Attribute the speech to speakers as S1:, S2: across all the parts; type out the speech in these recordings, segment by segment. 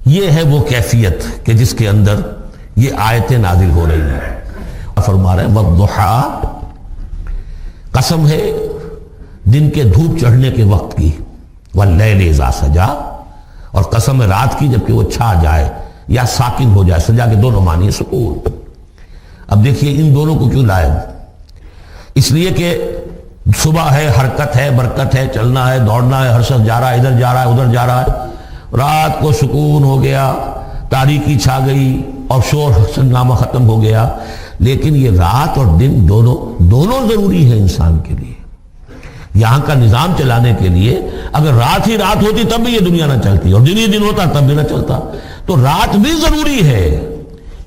S1: یہ ہے وہ کیفیت کہ جس کے اندر یہ آیتیں نازل ہو رہی ہیں۔ فرما رہے ہیں والضحیٰ، قسم ہے دن کے دھوپ چڑھنے کے وقت کی، واللیل اذا سجا، اور قسم ہے رات کی جبکہ وہ چھا جائے یا ساکن ہو جائے۔ سجا کے دونوں معنی ہیں سکون۔ اب دیکھیے ان دونوں کو کیوں لائے؟ اس لیے کہ صبح ہے، حرکت ہے، برکت ہے، چلنا ہے، دوڑنا ہے، ہر شخص جا رہا ہے، ادھر جا رہا ہے، ادھر جا رہا ہے۔ رات کو سکون ہو گیا، تاریکی چھا گئی اور شور ہنگامہ ختم ہو گیا۔ لیکن یہ رات اور دن دونوں ضروری ہے انسان کے لیے۔ یہاں کا نظام چلانے کے لیے اگر رات ہی رات ہوتی تب بھی یہ دنیا نہ چلتی، اور دن ہی دن ہوتا تب بھی نہ چلتا۔ تو رات بھی ضروری ہے۔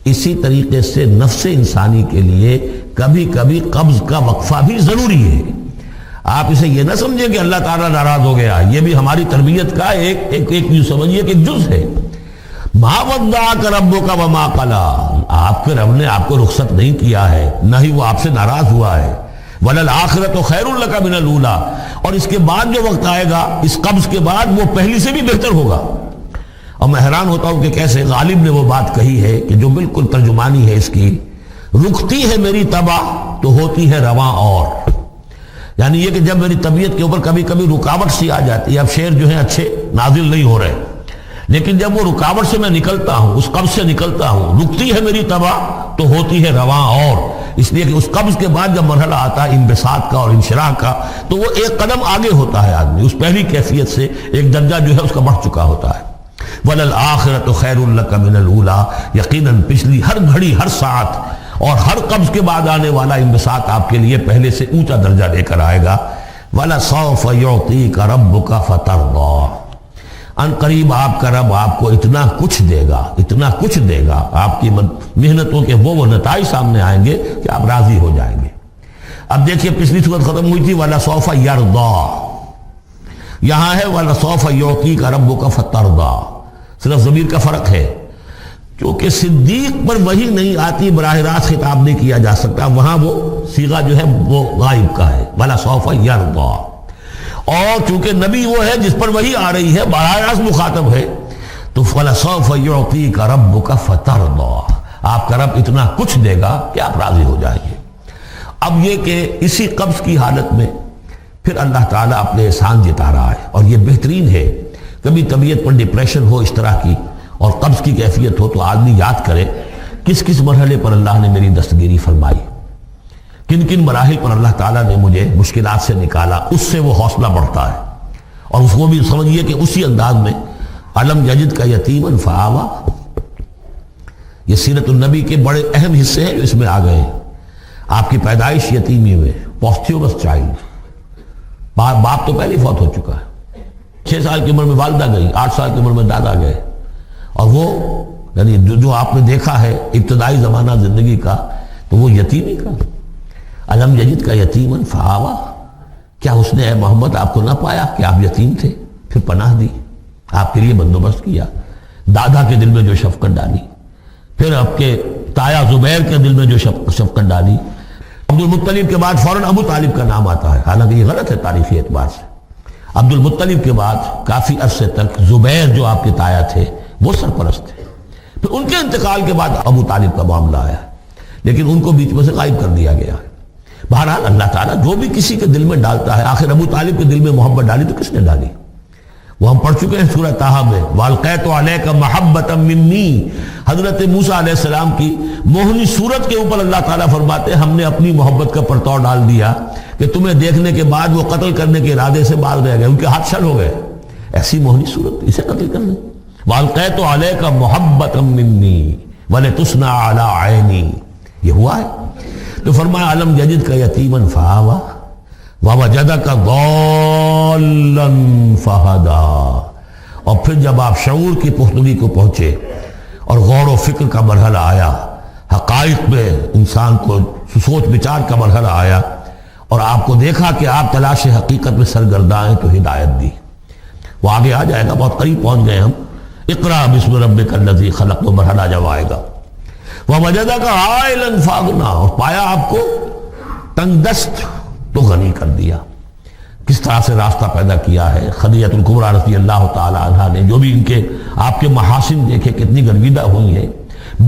S1: اسی طریقے سے نفس انسانی کے لیے کبھی کبھی قبض کا وقفہ بھی ضروری ہے۔ آپ اسے یہ نہ سمجھیں کہ اللہ تعالیٰ ناراض ہو گیا، یہ بھی ہماری تربیت کا ایک یوں سمجھیے کہ جز ہے۔ ما ودعک ربک وما قلی، آپ کے رب نے آپ کو رخصت نہیں کیا ہے، نہ ہی وہ آپ سے ناراض ہوا ہے۔ وَلَلْآخِرَةُ خَيْرٌ لَكَ مِنَ الْأُولَىٰ، اور اس کے بعد جو وقت آئے گا اس قبض کے بعد وہ پہلی سے بھی بہتر ہوگا۔ اور میں حیران ہوتا ہوں کہ کیسے غالب نے وہ بات کہی ہے کہ جو بالکل ترجمانی ہے اس کی، رکتی ہے میری تباہ تو ہوتی ہے رواں اور، یعنی یہ کہ جب میری طبیعت کے اوپر کبھی کبھی رکاوٹ سی آ جاتی ہے، اب شعر جو ہیں اچھے نازل نہیں ہو رہے، لیکن جب وہ رکاوٹ سے میں نکلتا ہوں، اس قبض سے نکلتا ہوں، رکتی ہے میری تباہ تو ہوتی ہے رواں اور، اس لیے کہ اس قبض کے بعد جب مرحلہ آتا ہے انبساط کا اور انشراح کا تو وہ ایک قدم آگے ہوتا ہے، آدمی اس پہلی کیفیت سے ایک درجہ جو ہے اس کا بڑھ چکا ہوتا ہے۔ وَلَلْآخِرَةُ خَيْرٌ لَكَ مِنَ الْأُولَىٰ، یقیناً پچھلی ہر گھڑی، ہر ساعت اور ہر قبض کے بعد آنے والا انبساط آپ کے لیے پہلے سے اونچا درجہ لے کر آئے گا۔ وَلَسَوْفَ يُعْطِيكَ رَبُّكَ فَتَرْضَىٰ، ان قریب آپ کا رب آپ کو اتنا کچھ دے گا، اتنا کچھ دے گا، آپ کی محنتوں کے وہ نتائج سامنے آئیں گے کہ آپ راضی ہو جائیں گے۔ اب دیکھیے پچھلی صورت ختم ہوئی تھی وَلَسَوْفَ يَرْضَىٰ، یہاں ہے وَلَسَوْفَ يُعْطِيكَ رَبُّكَ فَتَرْضَىٰ، صرف ضمیر کا فرق ہے، کیونکہ صدیق پر وحی نہیں آتی، براہ راست خطاب نہیں کیا جا سکتا، وہاں وہ صیغہ جو ہے وہ غائب کا ہے وَلَسَوْفَ يَرْضَىٰ، اور چونکہ نبی وہ ہے جس پر وحی آ رہی ہے، براہ راست مخاطب ہے، تو وَلَسَوْفَ يُعْطِيكَ رَبُّكَ فَتَرْضَىٰ، آپ کا رب اتنا کچھ دے گا کہ آپ راضی ہو جائیں گے۔ اب یہ کہ اسی قبض کی حالت میں پھر اللہ تعالیٰ اپنے احسان جتا رہا ہے، اور یہ بہترین ہے۔ کبھی طبیعت پر ڈپریشن ہو اس طرح کی اور قبض کی کیفیت ہو تو آدمی یاد کرے کس کس مرحلے پر اللہ نے میری دستگیری فرمائی، کن کن مراحل پر اللہ تعالیٰ نے مجھے مشکلات سے نکالا، اس سے وہ حوصلہ بڑھتا ہے۔ اور اس کو بھی سمجھیے کہ اسی انداز میں علم یجد کا یتیما فآویٰ، یہ سیرت النبی کے بڑے اہم حصے ہیں جو اس میں آ گئے ہیں۔ آپ کی پیدائش یتیمی میں، پوسٹیومس چائلڈ، باپ تو پہلے فوت ہو چکا ہے، 6 سال کی عمر میں والدہ گئی، 8 سال کی عمر میں دادا گئے، اور وہ یعنی جو آپ نے دیکھا ہے ابتدائی زمانہ زندگی کا تو وہ یتیمی کا۔ علم یجد کا یتیما فآویٰ، کیا اس نے اے محمد آپ کو نہ پایا کہ آپ یتیم تھے، پھر پناہ دی، آپ کے لیے بندوبست کیا، دادا کے دل میں جو شفقت ڈالی، پھر آپ کے تایا زبیر کے دل میں جو شفقت ڈالی۔ عبد المطلب کے بعد فوراً ابو طالب کا نام آتا ہے، حالانکہ یہ غلط ہے تاریخی اعتبار سے۔ عبد المطلب کے بعد کافی عرصے تک زبیر جو آپ کے تایا تھے وہ سرپرست تھے، پھر ان کے انتقال کے بعد ابو طالب کا معاملہ آیا، لیکن ان کو بیچ میں سے غائب کر دیا گیا ہے۔ بہرحال اللہ تعالیٰ جو بھی کسی کے دل میں ڈالتا ہے، آخر ابو طالب کے دل میں محبت ڈالی تو کس نے ڈالی؟ وہ ہم پڑھ چکے ہیں سورہ طٰہٰ میں، وَأَلْقَيْتُ عَلَيْكَ مَحَبَّةً مِّنِّي، حضرت موسیٰ علیہ السلام کی موہنی صورت کے اوپر اللہ تعالیٰ فرماتے ہیں ہم نے اپنی محبت کا پرتو ڈال دیا کہ تمہیں دیکھنے کے بعد وہ قتل کرنے کے ارادے سے باز رہ گئے، ان کے ہاتھ شل ہو گئے، ایسی موہنی صورت، اسے قتل کرنے۔ وَأَلْقَيْتُ عَلَيْكَ مَحَبَّةً مِّنِّي وَلِتُصْنَعَ عَلَىٰ عَيْنِي، یہ ہوا ہے۔ تو فرمایا علم یجد کا یتیما فآویٰ ووجدک ضالا فہدیٰ، اور پھر جب آپ شعور کی پختگی کو پہنچے اور غور و فکر کا مرحلہ آیا، حقائق میں انسان کو سوچ بچار کا مرحلہ آیا، اور آپ کو دیکھا کہ آپ تلاش حقیقت میں سرگرداں ہیں تو ہدایت دی۔ وہ آگے آ جائے گا، بہت قریب پہنچ گئے ہم، اقرأ بسم ربک الذی خلق، وہ مرحلہ جب آئے گا۔ وَوَجَدَكَ عَائِلًا فَأَغْنَىٰ، اور پایا آپ کو تنگ دست تو غنی کر دیا۔ کس طرح سے راستہ پیدا کیا ہے. خدیجہ الکبریٰ رضی اللہ تعالی عنہا نے جو بھی ان کے آپ کے محاسن دیکھے کتنی گرویدہ ہوئی ہیں.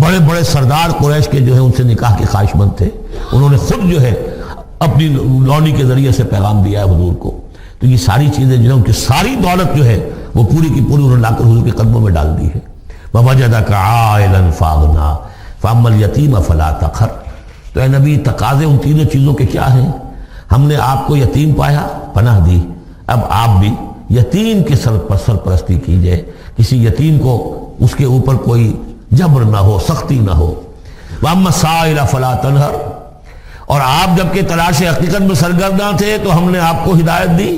S1: بڑے بڑے سردار قریش کے جو ہے ان سے نکاح کے خواہش مند تھے, انہوں نے خود جو ہے اپنی لونی کے ذریعے سے پیغام دیا ہے حضور کو. تو یہ ساری چیزیں جو ہے ان کی ساری دولت جو ہے وہ پوری کی پوری انہوں نے لا کر حضور کے قدموں میں ڈال دی ہے. وَوَجَدَكَ عَائِلًا فَأَغْنَىٰ فَأَمَّا الْيَتِيمَ فَلَا تَقْهَرْ. تو اے نبی تقاضے ان تینوں چیزوں کے کیا ہیں؟ ہم نے آپ کو یتیم پایا, پناہ دی, اب آپ بھی یتیم کے سرپرستی کیجئے. کسی یتیم کو اس کے اوپر کوئی جبر نہ ہو, سختی نہ ہو. وَأَمَّا السَّائِلَ فَلَا تَنْهَرْ. اور آپ جب کہ تلاش حقیقت میں سرگرداں تھے تو ہم نے آپ کو ہدایت دی.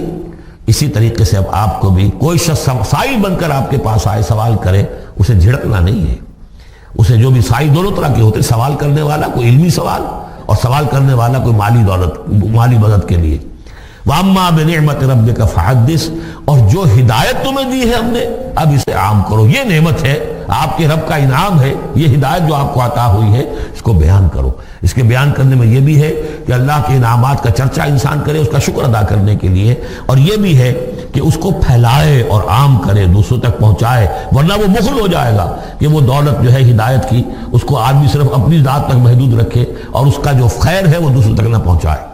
S1: اسی طریقے سے اب آپ کو بھی کوئی شخص سائل بن کر آپ کے پاس آئے, سوال کرے, اسے جھڑکنا نہیں ہے. اسے جو بھی سائل دونوں طرح کے ہوتے, سوال کرنے والا کوئی علمی سوال اور سوال کرنے والا کوئی مالی دولت, مالی مدد کے لیے. وَأَمَّا بِنِعْمَةِ رَبِّكَ فَحَدِّثْ. اور جو ہدایت تمہیں دی ہے ہم نے, اب اسے عام کرو. یہ نعمت ہے, آپ کے رب کا انعام ہے, یہ ہدایت جو آپ کو عطا ہوئی ہے اس کو بیان کرو. اس کے بیان کرنے میں یہ بھی ہے کہ اللہ کے انعامات کا چرچا انسان کرے, اس کا شکر ادا کرنے کے لیے, اور یہ بھی ہے کہ اس کو پھیلائے اور عام کرے, دوسروں تک پہنچائے. ورنہ وہ بخل ہو جائے گا کہ وہ دولت جو ہے ہدایت کی, اس کو آدمی صرف اپنی ذات تک محدود رکھے اور اس کا جو خیر ہے وہ دوسروں تک نہ پہنچائے.